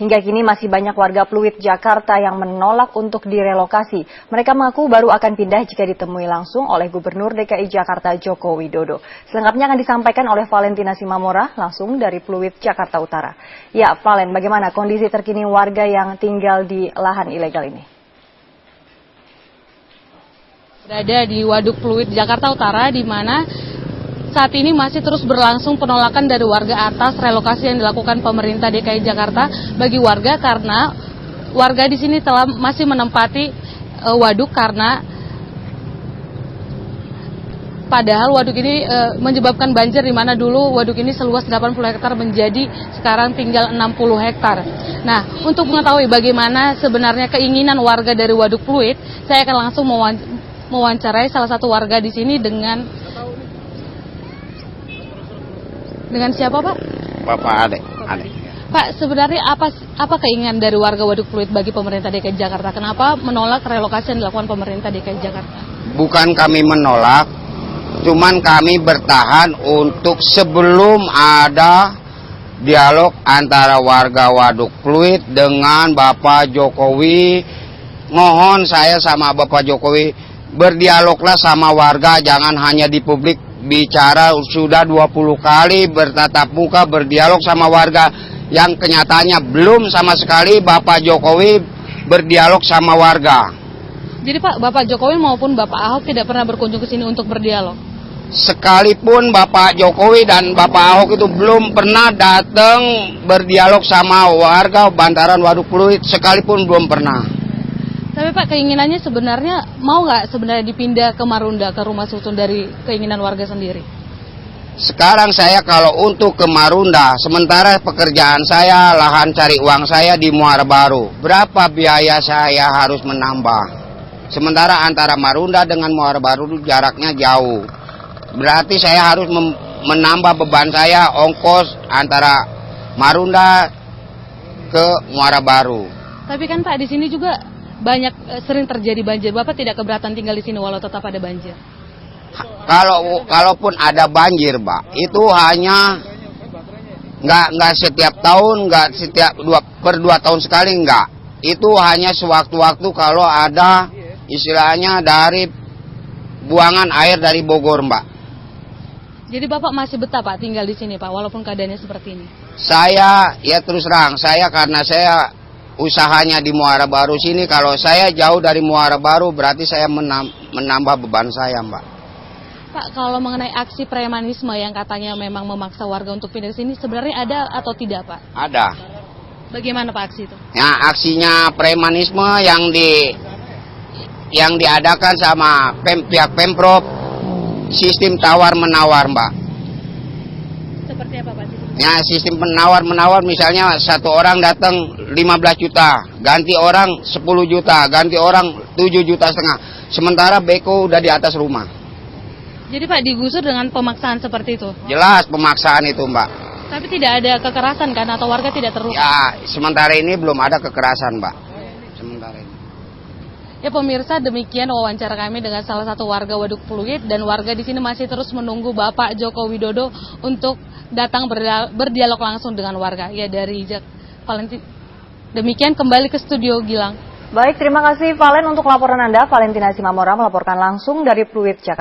Hingga kini masih banyak warga Pluit, Jakarta yang menolak untuk direlokasi. Mereka mengaku baru akan pindah jika ditemui langsung oleh Gubernur DKI Jakarta Joko Widodo. Selengkapnya akan disampaikan oleh Valentina Simamora langsung dari Pluit, Jakarta Utara. Ya, Valen, bagaimana kondisi terkini warga yang tinggal di lahan ilegal ini? Berada di Waduk Pluit, Jakarta Utara, di mana saat ini masih terus berlangsung penolakan dari warga atas relokasi yang dilakukan pemerintah DKI Jakarta bagi warga, karena warga di sini masih menempati waduk karena padahal waduk ini menyebabkan banjir, di mana dulu waduk ini seluas 80 hektar menjadi sekarang tinggal 60 hektar. Nah, untuk mengetahui bagaimana sebenarnya keinginan warga dari Waduk Pluit, saya akan langsung mewawancarai salah satu warga di sini dengan siapa, Pak? Bapak Ade. Pak, sebenarnya apa keinginan dari warga Waduk Pluit bagi pemerintah DKI Jakarta? Kenapa menolak relokasi yang dilakukan pemerintah DKI Jakarta? Bukan kami menolak, cuman kami bertahan untuk sebelum ada dialog antara warga Waduk Pluit dengan Bapak Jokowi. Mohon saya sama Bapak Jokowi, berdialoglah sama warga, jangan hanya di publik bicara. Sudah 20 kali bertatap muka berdialog sama warga, yang kenyataannya belum sama sekali Bapak Jokowi berdialog sama warga. Jadi Pak, Bapak Jokowi maupun Bapak Ahok tidak pernah berkunjung ke sini untuk berdialog? Sekalipun Bapak Jokowi dan Bapak Ahok itu belum pernah datang berdialog sama warga bantaran Waduk Pluit, sekalipun belum pernah. Tapi Pak, keinginannya sebenarnya mau nggak sebenarnya dipindah ke Marunda, ke rumah susun dari keinginan warga sendiri? Sekarang saya kalau untuk ke Marunda, sementara pekerjaan saya, lahan cari uang saya di Muara Baru, berapa biaya saya harus menambah? Sementara antara Marunda dengan Muara Baru jaraknya jauh. Berarti saya harus menambah beban saya ongkos antara Marunda ke Muara Baru. Tapi kan Pak, di sini juga sering terjadi banjir. Bapak tidak keberatan tinggal di sini walau tetap ada banjir? Kalaupun ada banjir, Pak, itu hanya nggak setiap tahun, nggak setiap 2 tahun sekali, nggak. Itu hanya sewaktu-waktu kalau ada istilahnya dari buangan air dari Bogor, Mbak. Jadi Bapak masih betah Pak tinggal di sini Pak, walaupun keadaannya seperti ini? Saya, ya terus terang, karena saya usahanya di Muara Baru sini, kalau saya jauh dari Muara Baru berarti saya menambah beban saya, Mbak. Pak, kalau mengenai aksi premanisme yang katanya memang memaksa warga untuk pindah ke sini, sebenarnya ada atau tidak, Pak? Ada. Bagaimana Pak aksi itu? Ya, aksinya premanisme yang diadakan sama pihak Pemprov, sistem tawar-menawar, Mbak. Seperti apa Pak? Ya, sistem penawar-menawar, misalnya satu orang datang 15 juta, ganti orang 10 juta, ganti orang 7,5 juta. Sementara beko udah di atas rumah. Jadi Pak, digusur dengan pemaksaan seperti itu? Jelas pemaksaan itu, Mbak. Tapi tidak ada kekerasan kan, atau warga tidak terluka? Ya, sementara ini belum ada kekerasan, Mbak. Sementara ini. Ya pemirsa, demikian wawancara kami dengan salah satu warga Waduk Pluit, dan warga di sini masih terus menunggu Bapak Joko Widodo untuk datang berdialog langsung dengan warga. Ya, dari Valentina. Demikian, kembali ke studio Gilang. Baik, terima kasih Valen untuk laporan Anda. Valentina Simamora melaporkan langsung dari Pluit, Jakarta.